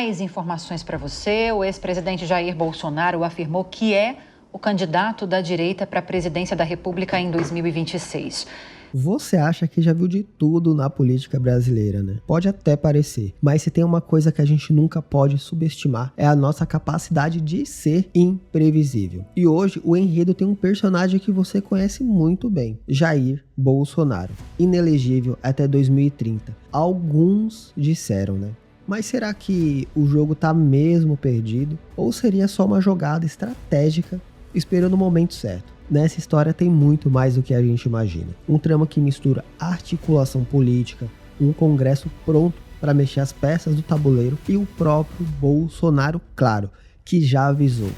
mais informações para você. O ex-presidente Jair Bolsonaro afirmou que é o candidato da direita para a presidência da República em 2026. Você acha que já viu de tudo na política brasileira, né? Pode até parecer, mas se tem uma coisa que a gente nunca pode subestimar, é a nossa capacidade de ser imprevisível. E hoje o enredo tem um personagem que você conhece muito bem, Jair Bolsonaro, inelegível até 2030. Alguns disseram, né? Mas será que o jogo tá mesmo perdido? Ou seria só uma jogada estratégica esperando o momento certo? Nessa história tem muito mais do que a gente imagina. Um trama que mistura articulação política, um congresso pronto para mexer as peças do tabuleiro e o próprio Bolsonaro, claro, que já avisou: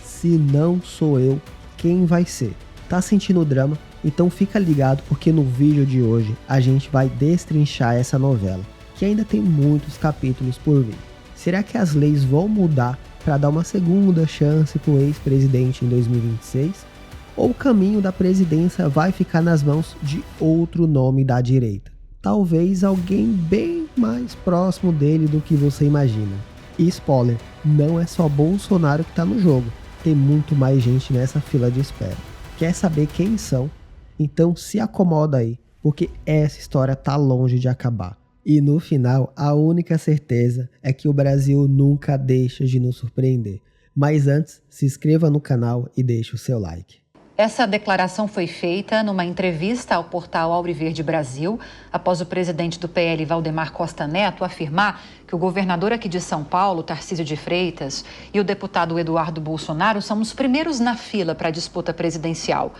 se não sou eu, quem vai ser? Tá sentindo o drama? Então fica ligado, porque no vídeo de hoje a gente vai destrinchar essa novela, que ainda tem muitos capítulos por vir. Será que as leis vão mudar para dar uma segunda chance para o ex-presidente em 2026? Ou o caminho da presidência vai ficar nas mãos de outro nome da direita? Talvez alguém bem mais próximo dele do que você imagina. E spoiler, não é só Bolsonaro que está no jogo. Tem muito mais gente nessa fila de espera. Quer saber quem são? Então se acomoda aí, porque essa história tá longe de acabar. E no final, a única certeza é que o Brasil nunca deixa de nos surpreender. Mas antes, se inscreva no canal e deixe o seu like. Essa declaração foi feita numa entrevista ao portal Alviverde Brasil, após o presidente do PL, Valdemar Costa Neto, afirmar que o governador aqui de São Paulo, Tarcísio de Freitas, e o deputado Eduardo Bolsonaro são os primeiros na fila para a disputa presidencial.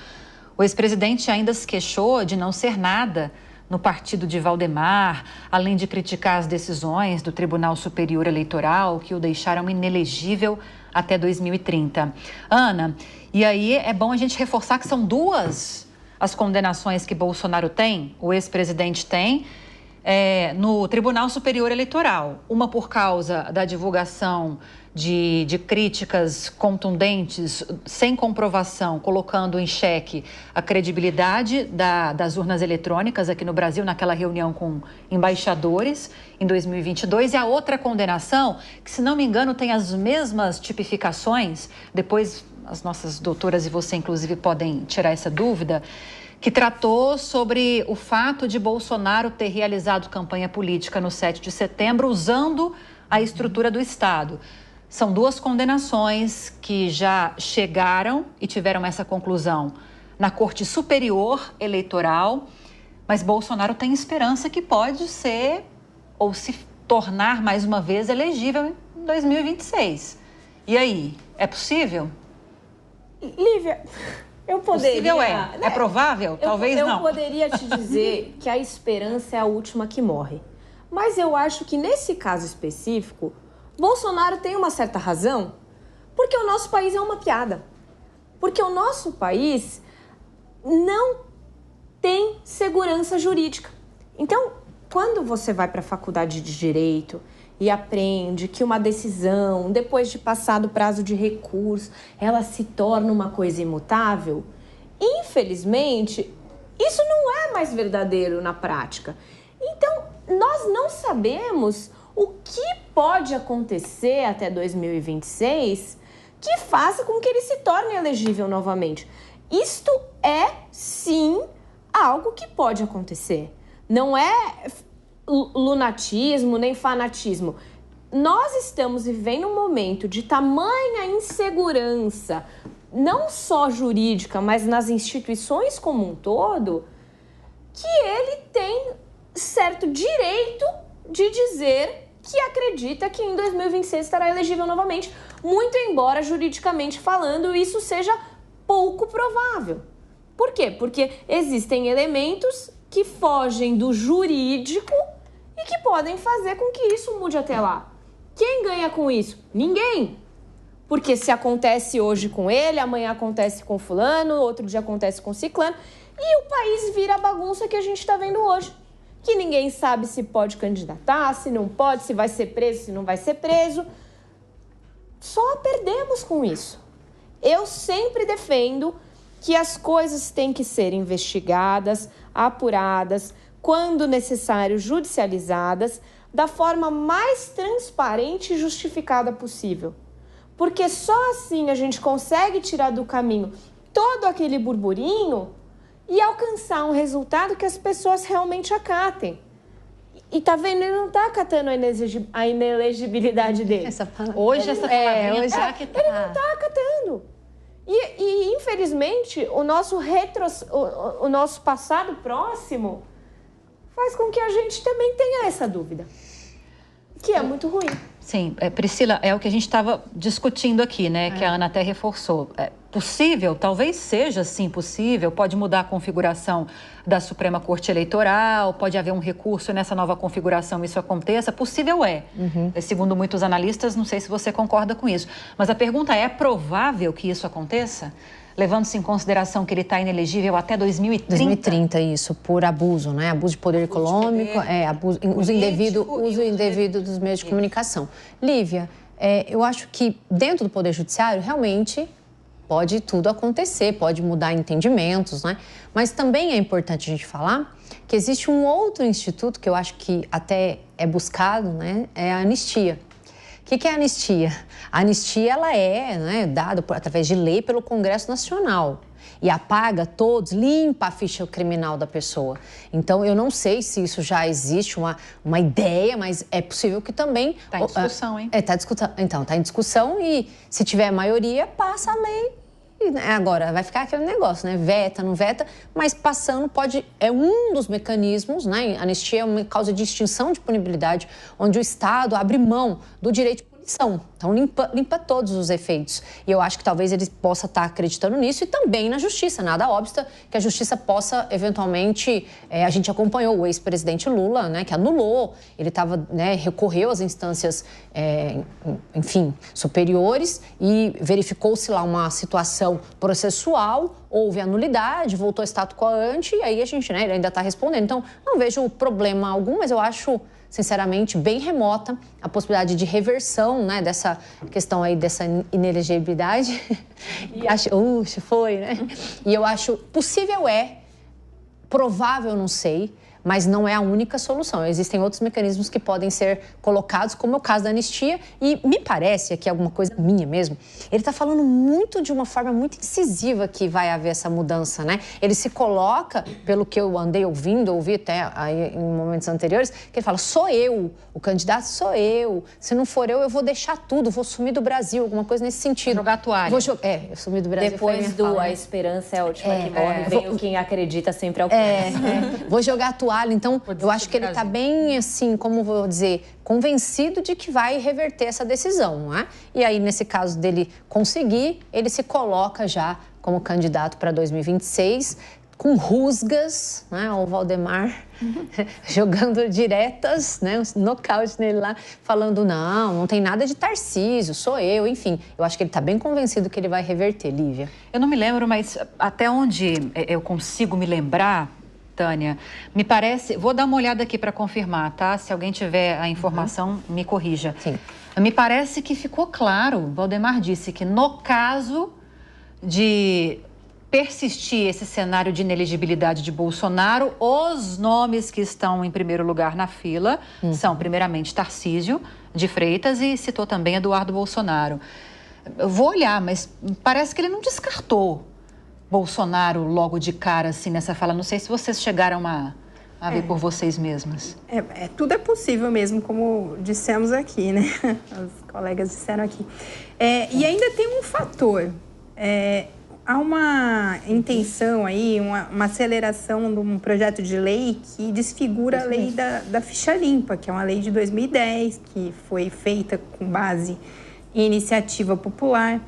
O ex-presidente ainda se queixou de não ser nada no partido de Valdemar, além de criticar as decisões do Tribunal Superior Eleitoral, que o deixaram inelegível até 2030. Ana, e aí é bom a gente reforçar que são duas as condenações que Bolsonaro tem, o ex-presidente tem, no Tribunal Superior Eleitoral. Uma por causa da divulgação de críticas contundentes, sem comprovação, colocando em xeque a credibilidade das urnas eletrônicas aqui no Brasil, naquela reunião com embaixadores em 2022. E a outra condenação, que se não me engano tem as mesmas tipificações, depois as nossas doutoras e você inclusive podem tirar essa dúvida, que tratou sobre o fato de Bolsonaro ter realizado campanha política no 7 de setembro usando a estrutura do Estado. São duas condenações que já chegaram e tiveram essa conclusão na Corte Superior Eleitoral, mas Bolsonaro tem esperança que pode ser ou se tornar mais uma vez elegível em 2026. E aí, é possível? Lívia, eu poderia... Possível é? É provável? Talvez não. Eu poderia te dizer que a esperança é a última que morre. Mas eu acho que nesse caso específico, Bolsonaro tem uma certa razão, porque o nosso país é uma piada. Porque o nosso país não tem segurança jurídica. Então, quando você vai para a faculdade de Direito e aprende que uma decisão, depois de passado o prazo de recurso, ela se torna uma coisa imutável, infelizmente, isso não é mais verdadeiro na prática. Então, nós não sabemos o que pode acontecer até 2026 que faça com que ele se torne elegível novamente. Isto é, sim, algo que pode acontecer. Não é lunatismo nem fanatismo. Nós estamos vivendo um momento de tamanha insegurança, não só jurídica, mas nas instituições como um todo, que ele tem certo direito de dizer que acredita que em 2026 estará elegível novamente, muito embora juridicamente falando isso seja pouco provável. Por quê? Porque existem elementos que fogem do jurídico e que podem fazer com que isso mude até lá. Quem ganha com isso? Ninguém. Porque se acontece hoje com ele, amanhã acontece com fulano, outro dia acontece com ciclano, e o país vira a bagunça que a gente está vendo hoje. Que ninguém sabe se pode candidatar, se não pode, se vai ser preso, se não vai ser preso. Só perdemos com isso. Eu sempre defendo que as coisas têm que ser investigadas, apuradas, quando necessário, judicializadas, da forma mais transparente e justificada possível. Porque só assim a gente consegue tirar do caminho todo aquele burburinho e alcançar um resultado que as pessoas realmente acatem. E tá vendo, ele não tá acatando a inelegibilidade dele. Hoje essa palavrinha tá que tá. Ele não tá acatando. E infelizmente, o nosso passado próximo faz com que a gente também tenha essa dúvida, que é muito ruim. Sim, Priscila, é o que a gente estava discutindo aqui, né? Que a Ana até reforçou. É possível, talvez seja sim possível, pode mudar a configuração da Suprema Corte Eleitoral, pode haver um recurso nessa nova configuração, isso aconteça. Possível é. Segundo muitos analistas, não sei se você concorda com isso. Mas a pergunta é provável que isso aconteça? Levando-se em consideração que ele está inelegível até 2030? 2030, isso, por abuso, né? Abuso de poder econômico, uso indevido dos meios de comunicação. Lívia, eu acho que dentro do Poder Judiciário, realmente, pode tudo acontecer, pode mudar entendimentos, né? Mas também é importante a gente falar que existe um outro instituto que eu acho que até é buscado, né? É a anistia. O que é a anistia? A anistia, ela é dada através de lei pelo Congresso Nacional e apaga todos, limpa a ficha criminal da pessoa. Então, eu não sei se isso já existe uma ideia, mas é possível que também... Está em discussão, hein? Então, está em discussão e se tiver maioria, passa a lei. Agora, vai ficar aquele negócio, né? Veta, não veta, mas passando é um dos mecanismos, né? A anistia é uma causa de extinção de punibilidade, onde o Estado abre mão do direito de punição. Então, limpa todos os efeitos. E eu acho que talvez ele possa estar acreditando nisso e também na Justiça. Nada obsta que a Justiça possa, eventualmente... a gente acompanhou o ex-presidente Lula, né? Que anulou. Ele recorreu às instâncias, superiores e verificou-se lá uma situação processual, houve a nulidade, voltou a status quo ante e aí a gente, ele ainda está respondendo. Então, não vejo problema algum, mas eu acho... sinceramente, bem remota a possibilidade de reversão, né, dessa questão aí, dessa inelegibilidade. E acho, foi, né? E eu acho, possível provável não sei, mas não é a única solução. Existem outros mecanismos que podem ser colocados, como é o caso da anistia, e me parece, aqui alguma coisa minha mesmo, ele está falando muito de uma forma muito incisiva que vai haver essa mudança, né? Ele se coloca, pelo que eu andei ouvi até aí em momentos anteriores, que ele fala, sou eu, o candidato sou eu, se não for eu vou deixar tudo, vou sumir do Brasil, alguma coisa nesse sentido. Jogar a toalha. Eu sumir do Brasil. Depois a esperança é a última que morre, vem quem acredita sempre ao Vou jogar a toalha. Então, eu acho que ele está bem, assim, como vou dizer, convencido de que vai reverter essa decisão, não é? E aí, nesse caso dele conseguir, ele se coloca já como candidato para 2026, com rusgas, né? O Valdemar jogando diretas, né? Um nocaute nele lá, falando, não tem nada de Tarcísio, sou eu, enfim. Eu acho que ele está bem convencido que ele vai reverter, Lívia. Eu não me lembro, mas até onde eu consigo me lembrar, Tânia, me parece... Vou dar uma olhada aqui para confirmar, tá? Se alguém tiver a informação, me corrija. Sim. Me parece que ficou claro, Valdemar disse que no caso de persistir esse cenário de inelegibilidade de Bolsonaro, os nomes que estão em primeiro lugar na fila são, primeiramente, Tarcísio de Freitas e citou também Eduardo Bolsonaro. Eu vou olhar, mas parece que ele não descartou Bolsonaro logo de cara, assim, nessa fala. Não sei se vocês chegaram a ver por vocês mesmas. Tudo é possível mesmo, como dissemos aqui, né? Os colegas disseram aqui. E ainda tem um fator. Há uma intenção aí, uma aceleração de um projeto de lei que desfigura a lei da ficha limpa, que é uma lei de 2010, que foi feita com base em iniciativa popular.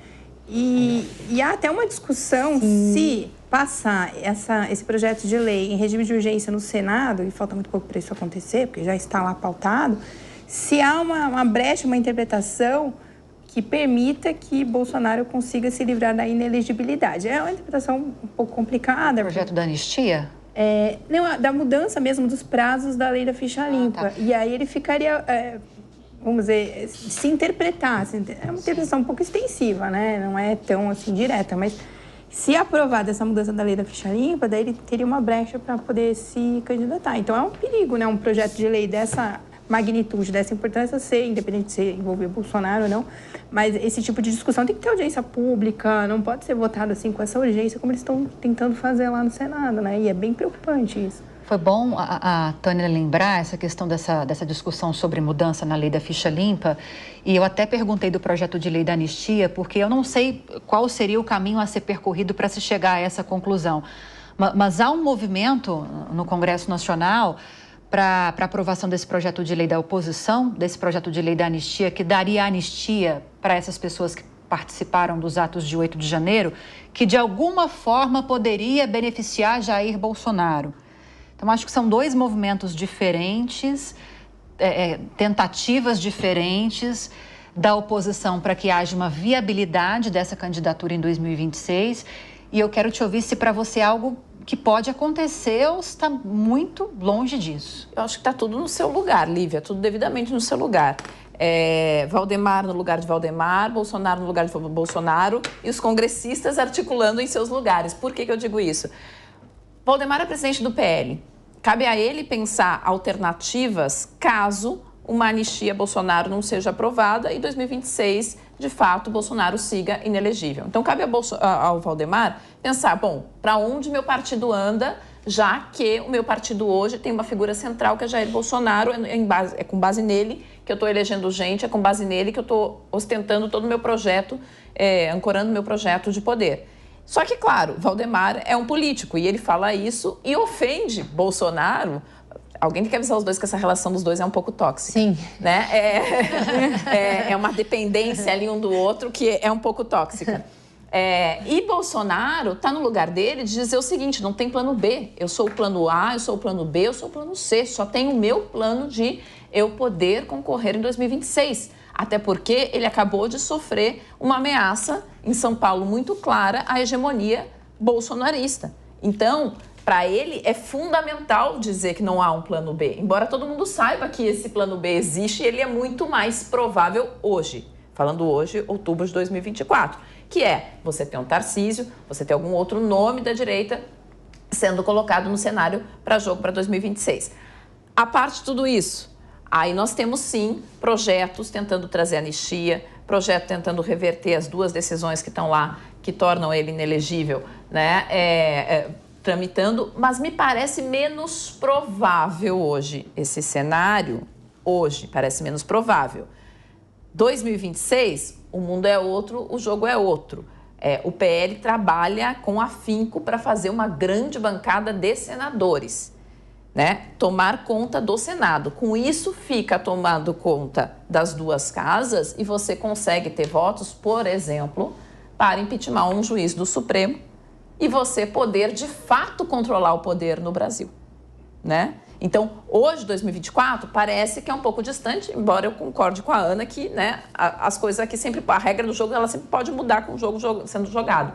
E há até uma discussão se passar esse projeto de lei em regime de urgência no Senado, e falta muito pouco para isso acontecer, porque já está lá pautado, se há uma brecha, uma interpretação que permita que Bolsonaro consiga se livrar da inelegibilidade. É uma interpretação um pouco complicada. O projeto da anistia? Não, da mudança mesmo dos prazos da lei da ficha limpa. Tá. E aí ele ficaria... vamos dizer, se interpretar, é uma interpretação um pouco extensiva, né? Não é tão assim direta, mas se aprovada essa mudança da lei da ficha limpa, daí ele teria uma brecha para poder se candidatar. Então é um perigo, né? Um projeto de lei dessa magnitude dessa importância ser, independente de se envolver Bolsonaro ou não, mas esse tipo de discussão tem que ter audiência pública, não pode ser votado assim com essa urgência como eles estão tentando fazer lá no Senado, né? E é bem preocupante isso. Foi bom a Tânia lembrar essa questão dessa discussão sobre mudança na lei da ficha limpa, e eu até perguntei do projeto de lei da anistia, porque eu não sei qual seria o caminho a ser percorrido para se chegar a essa conclusão. Mas há um movimento no Congresso Nacional para aprovação desse projeto de lei da oposição, desse projeto de lei da anistia, que daria anistia para essas pessoas que participaram dos atos de 8 de janeiro, que de alguma forma poderia beneficiar Jair Bolsonaro. Então, acho que são dois movimentos diferentes, tentativas diferentes da oposição para que haja uma viabilidade dessa candidatura em 2026. E eu quero te ouvir se para você é algo que pode acontecer ou está muito longe disso. Eu acho que está tudo no seu lugar, Lívia, tudo devidamente no seu lugar. Valdemar no lugar de Valdemar, Bolsonaro no lugar de Bolsonaro e os congressistas articulando em seus lugares. Por que eu digo isso? Valdemar é presidente do PL. Cabe a ele pensar alternativas caso uma anistia Bolsonaro não seja aprovada e em 2026, de fato, Bolsonaro siga inelegível. Então, cabe ao Valdemar pensar, bom, para onde meu partido anda, já que o meu partido hoje tem uma figura central que é Jair Bolsonaro, é com base nele que eu estou elegendo gente, é com base nele que eu estou ostentando todo o meu projeto, ancorando meu projeto de poder. Só que, claro, Valdemar é um político e ele fala isso e ofende Bolsonaro. Alguém tem que avisar os dois que essa relação dos dois é um pouco tóxica. Sim. Né? É uma dependência ali um do outro que é um pouco tóxica. E Bolsonaro está no lugar dele de dizer o seguinte, não tem plano B. Eu sou o plano A, eu sou o plano B, eu sou o plano C. Só tem o meu plano de eu poder concorrer em 2026. Até porque ele acabou de sofrer uma ameaça em São Paulo muito clara à hegemonia bolsonarista. Então, para ele é fundamental dizer que não há um plano B. Embora todo mundo saiba que esse plano B existe, ele é muito mais provável hoje. Falando hoje, outubro de 2024. Que é você ter um Tarcísio, você ter algum outro nome da direita sendo colocado no cenário para jogo para 2026. A parte de tudo isso, aí nós temos sim projetos tentando trazer anistia, projeto tentando reverter as duas decisões que estão lá, que tornam ele inelegível, né? Tramitando, mas me parece menos provável hoje. Esse cenário, hoje, parece menos provável. 2026, o mundo é outro, o jogo é outro. O PL trabalha com afinco para fazer uma grande bancada de senadores, né? Tomar conta do Senado. Com isso, fica tomando conta das duas casas e você consegue ter votos, por exemplo, para impeachment um juiz do Supremo e você poder, de fato, controlar o poder no Brasil, né? Então, hoje, 2024, parece que é um pouco distante, embora eu concorde com a Ana que, né, as coisas aqui sempre, a regra do jogo, ela sempre pode mudar com o jogo sendo jogado.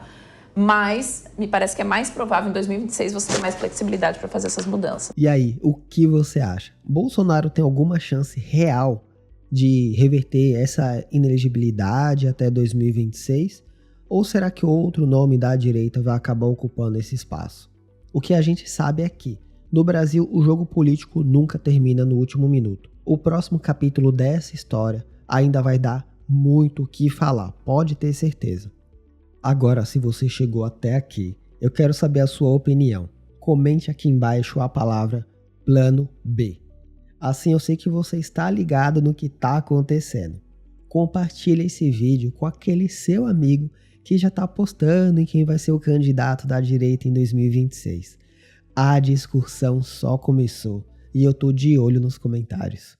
Mas me parece que é mais provável em 2026 você ter mais flexibilidade para fazer essas mudanças. E aí, o que você acha? Bolsonaro tem alguma chance real de reverter essa inelegibilidade até 2026? Ou será que outro nome da direita vai acabar ocupando esse espaço? O que a gente sabe é que, no Brasil, o jogo político nunca termina no último minuto. O próximo capítulo dessa história ainda vai dar muito o que falar, pode ter certeza. Agora, se você chegou até aqui, eu quero saber a sua opinião. Comente aqui embaixo a palavra Plano B. Assim eu sei que você está ligado no que está acontecendo. Compartilhe esse vídeo com aquele seu amigo que já está apostando em quem vai ser o candidato da direita em 2026. A discussão só começou e eu tô de olho nos comentários.